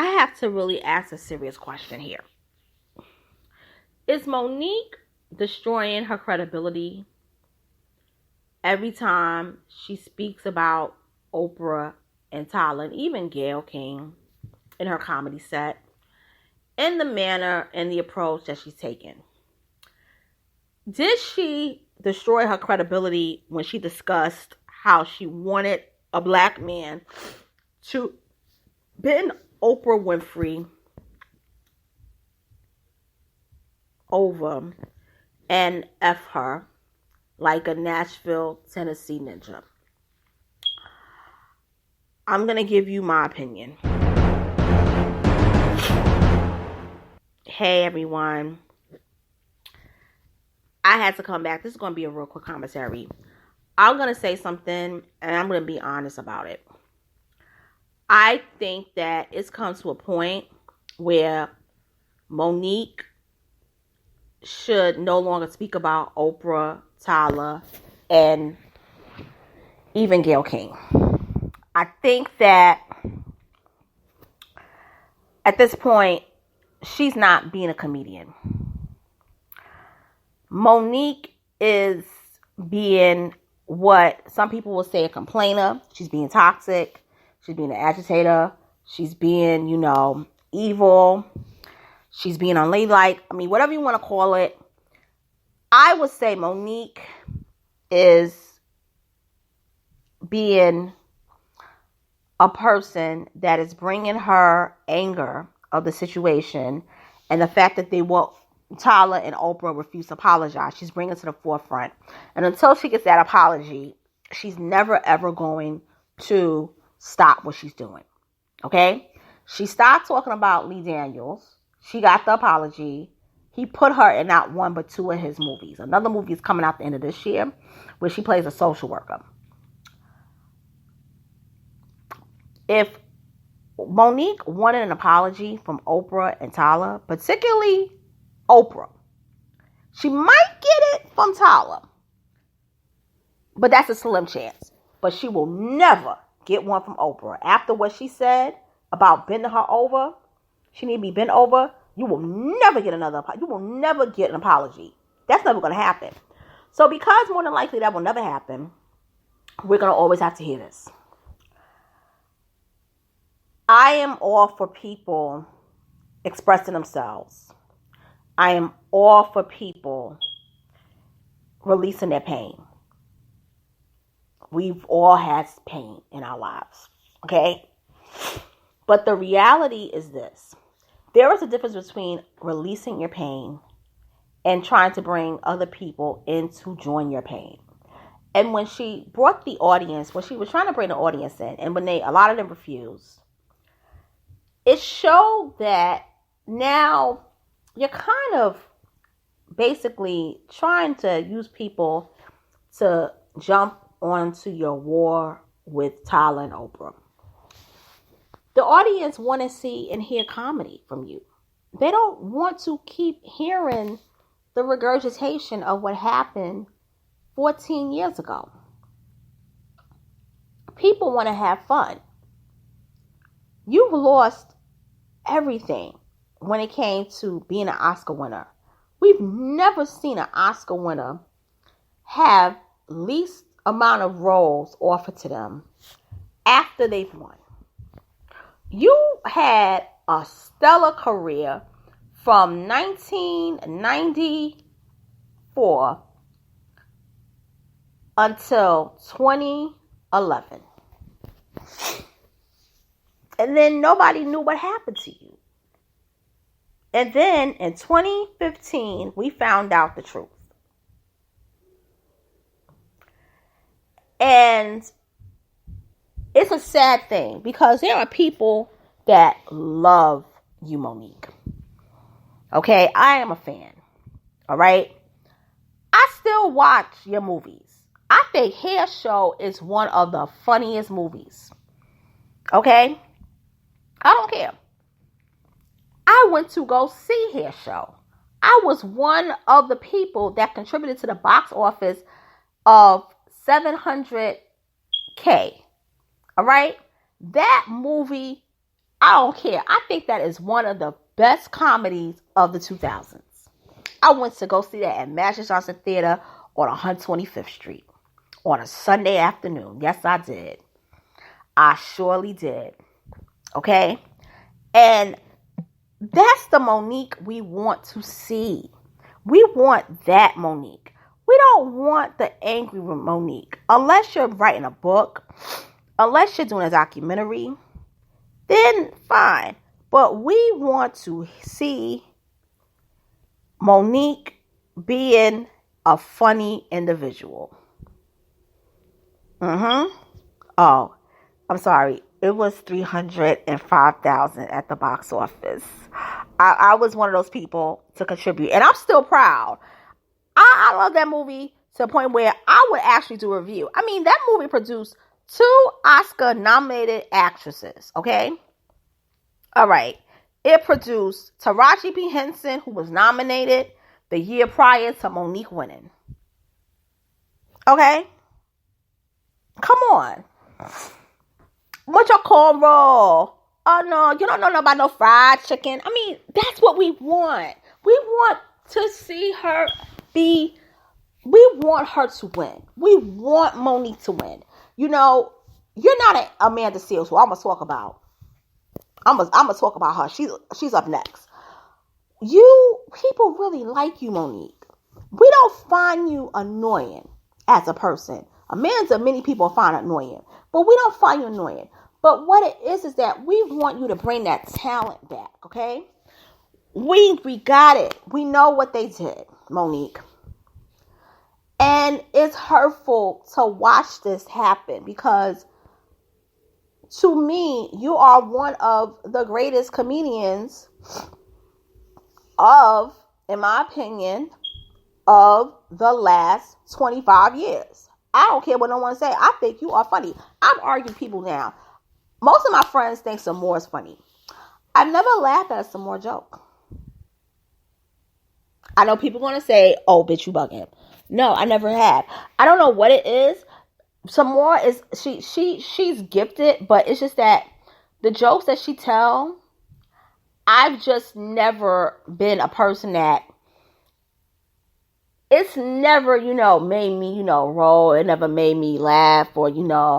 I have to really ask a serious question here. Is Monique destroying her credibility every time she speaks about Oprah and Tyler, and even Gayle King in her comedy set, in the manner and the approach that she's taken? Did she destroy her credibility when she discussed how she wanted a black man to bend Oprah Winfrey over and F her like a Nashville, Tennessee ninja? I'm going to give you my opinion. Hey, everyone. I had to come back. This is going to be a real quick commentary. I'm going to say something, and I'm going to be honest about it. I think that it's come to a point where Monique should no longer speak about Oprah, Tyler, and even Gayle King. I think that at this point, she's not being a comedian. Monique is being what some people will say a complainer. She's being toxic. She's being an agitator. She's being, evil. She's being unladylike. I mean, whatever you want to call it. I would say Monique is being a person that is bringing her anger of the situation and the fact that Tyler and Oprah refuse to apologize. She's bringing it to the forefront. And until she gets that apology, she's never, ever going to stop what she's doing. Okay? She stopped talking about Lee Daniels. She got the apology. He put her in not one but two of his movies. Another movie is coming out the end of this year where she plays a social worker. If Monique wanted an apology from Oprah and Tyler, particularly Oprah, she might get it from Tyler. But that's a slim chance. But she will never get one from Oprah. After what she said about bending her over, she need to be bent over. You will never get you will never get an apology. That's never going to happen. So because more than likely that will never happen, we're going to always have to hear this. I am all for people expressing themselves. I am all for people releasing their pain. We've all had pain in our lives, okay? But the reality is this. There is a difference between releasing your pain and trying to bring other people in to join your pain. And when she brought the audience, when she was trying to bring the audience in, and when a lot of them refused, it showed that now you're kind of basically trying to use people to jump onto your war with Tyler and Oprah. The audience want to see and hear comedy from you. They don't want to keep hearing the regurgitation of what happened 14 years ago. People want to have fun. You've lost everything when it came to being an Oscar winner. We've never seen an Oscar winner have least amount of roles offered to them after they've won. You had a stellar career from 1994 until 2011. And then nobody knew what happened to you. And then in 2015, we found out the truth. And it's a sad thing because there are people that love you, Monique. Okay, I am a fan. All right. I still watch your movies. I think Hair Show is one of the funniest movies. Okay. I don't care. I went to go see Hair Show. I was one of the people that contributed to the box office of $700K. All right. That movie, I don't care. I think that is one of the best comedies of the 2000s. I went to go see that at Magic Johnson Theater on 125th Street on a Sunday afternoon. Yes, I did. I surely did. Okay? And that's the Monique we want to see. We want that Monique. We don't want the angry Monique. Unless you're writing a book, unless you're doing a documentary, then fine. But we want to see Monique being a funny individual. Oh, I'm sorry. It was 305,000 at the box office. I was one of those people to contribute, and I'm still proud. I love that movie to the point where I would actually do a review. I mean, that movie produced 2 Oscar-nominated actresses, okay? All right. It produced Taraji P. Henson, who was nominated the year prior to Monique winning. Okay? Come on. What y'all call raw? Oh, no, you don't know about no fried chicken. I mean, that's what we want. We want to see her we want her to win. We want Monique to win. You know, you're not an Amanda Seales, who I'm going to talk about. I'm gonna talk about her. She's up next. People really like you, Monique. We don't find you annoying as a person. Amanda, many people find annoying, but we don't find you annoying. But what it is that we want you to bring that talent back, okay? We got it. We know what they did, Monique. And it's hurtful to watch this happen because to me, you are one of the greatest comedians in my opinion, of the last 25 years. I don't care what no one say. I think you are funny. I've argued people now. Most of my friends think some more is funny. I've never laughed at a some more joke. I know people going to say, oh, bitch, you bugging. No, I never have. I don't know what it is. Some more is she's gifted, but it's just that the jokes that she tell, I've just never been a person that it's never, made me, roll. It never made me laugh or,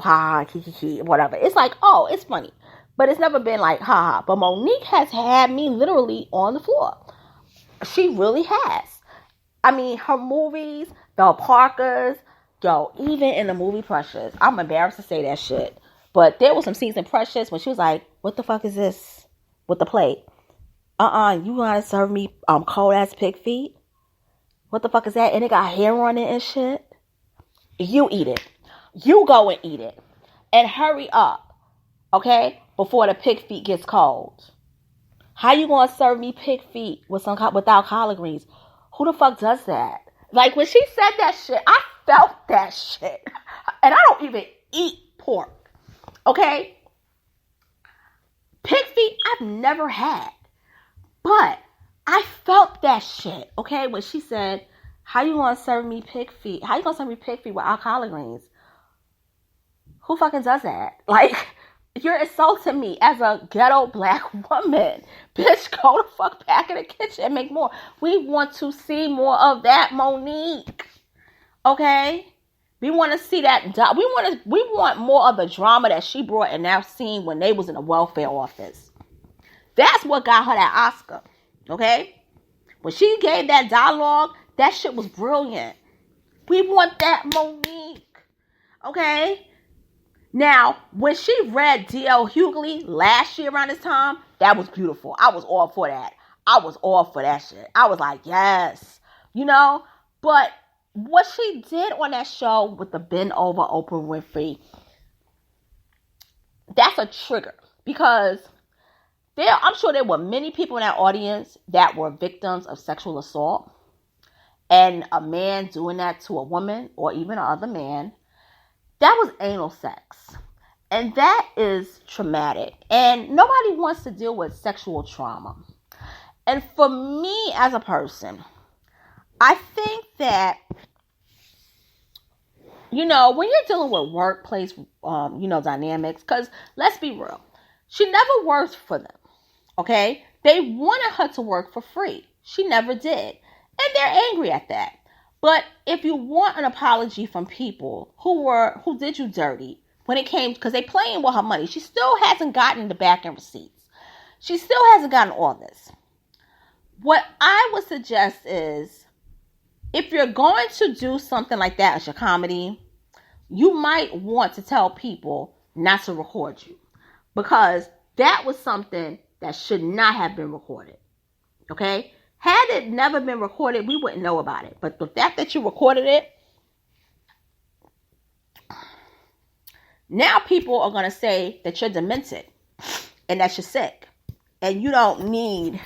ha, kiki, whatever. It's like, oh, it's funny. But it's never been like, ha. But Monique has had me literally on the floor. She really has. I mean, her movies, the Parkers, even in the movie Precious. I'm embarrassed to say that shit. But there was some scenes in Precious when she was like, what the fuck is this with the plate? You gotta serve me cold ass pig feet? What the fuck is that? And it got hair on it and shit. You eat it. You go and eat it. And hurry up. Okay? Before the pig feet gets cold. How you gonna serve me pig feet without collard greens? Who the fuck does that? Like when she said that shit, I felt that shit. And I don't even eat pork. Okay? Pig feet I've never had. But I felt that shit, okay? When she said, how you gonna serve me pig feet? How you gonna serve me pig feet without collard greens? Who fucking does that? Like, you're insulting me as a ghetto black woman. Bitch, go the fuck back in the kitchen and make more. We want to see more of that Monique, okay? We want to see that. We want more of the drama that she brought in that scene when they was in the welfare office. That's what got her that Oscar. Okay? When she gave that dialogue, that shit was brilliant. We want that Monique. Okay? Now, when she read D.L. Hughley last year around this time, that was beautiful. I was all for that. I was all for that shit. I was like, yes. But what she did on that show with the bend over Oprah Winfrey, that's a trigger. Because I'm sure there were many people in that audience that were victims of sexual assault. And a man doing that to a woman or even another man, that was anal sex. And that is traumatic. And nobody wants to deal with sexual trauma. And for me as a person, I think that, when you're dealing with workplace, dynamics, because let's be real. She never worked for them. Okay? They wanted her to work for free. She never did. And they're angry at that. But if you want an apology from people who did you dirty when it came, because they playing with her money, she still hasn't gotten the back end receipts. She still hasn't gotten all this. What I would suggest is, if you're going to do something like that as your comedy, you might want to tell people not to record you, because that was something that should not have been recorded. Okay? Had it never been recorded, we wouldn't know about it. But the fact that you recorded it, now people are going to say that you're demented and that you're sick and you don't need,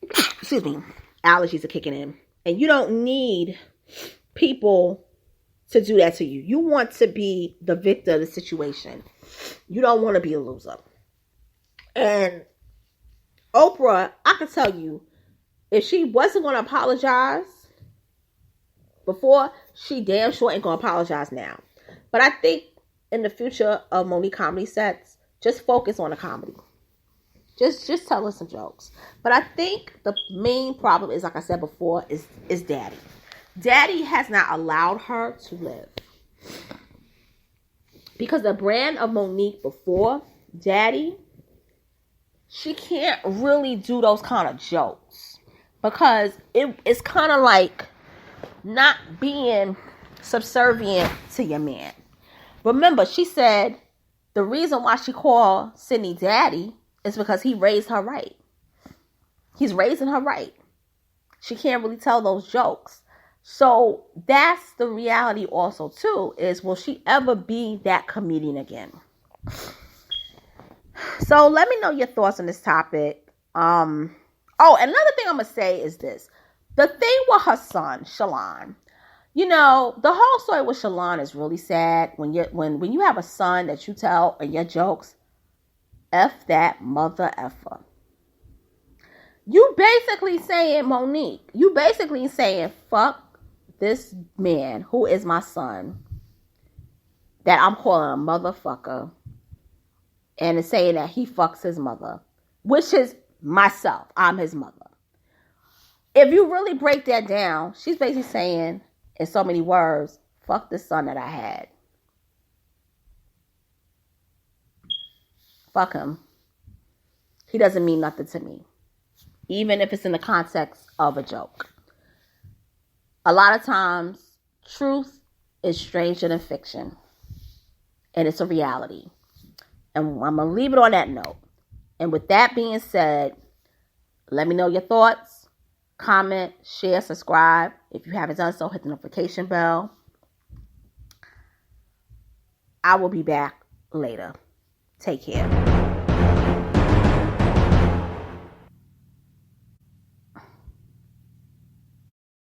excuse me, allergies are kicking in, and you don't need people to do that to you. You want to be the victor of the situation. You don't want to be a loser. And Oprah, I can tell you, if she wasn't going to apologize before, she damn sure ain't going to apologize now. But I think in the future of Monique comedy sets, just focus on the comedy. Just tell us some jokes. But I think the main problem is, like I said before, is Daddy. Daddy has not allowed her to live. Because the brand of Monique before Daddy, she can't really do those kind of jokes. Because it's kind of like not being subservient to your man. Remember, she said the reason why she called Sydney Daddy is because he raised her right. He's raising her right. She can't really tell those jokes. So that's the reality also too, is will she ever be that comedian again? So let me know your thoughts on this topic. Another thing I'm going to say is this. The thing with her son, Shalon, you know, the whole story with Shalon is really sad. When you have a son that you tell in your jokes, F that mother effer. You basically saying, Monique, you basically saying, fuck this man who is my son that I'm calling a motherfucker, and it's saying that he fucks his mother, which is myself. I'm his mother. If you really break that down, she's basically saying, in so many words, fuck the son that I had. Fuck him. He doesn't mean nothing to me. Even if it's in the context of a joke. A lot of times, truth is stranger than fiction. And it's a reality. And I'm going to leave it on that note. And with that being said, let me know your thoughts. Comment, share, subscribe. If you haven't done so, hit the notification bell. I will be back later. Take care.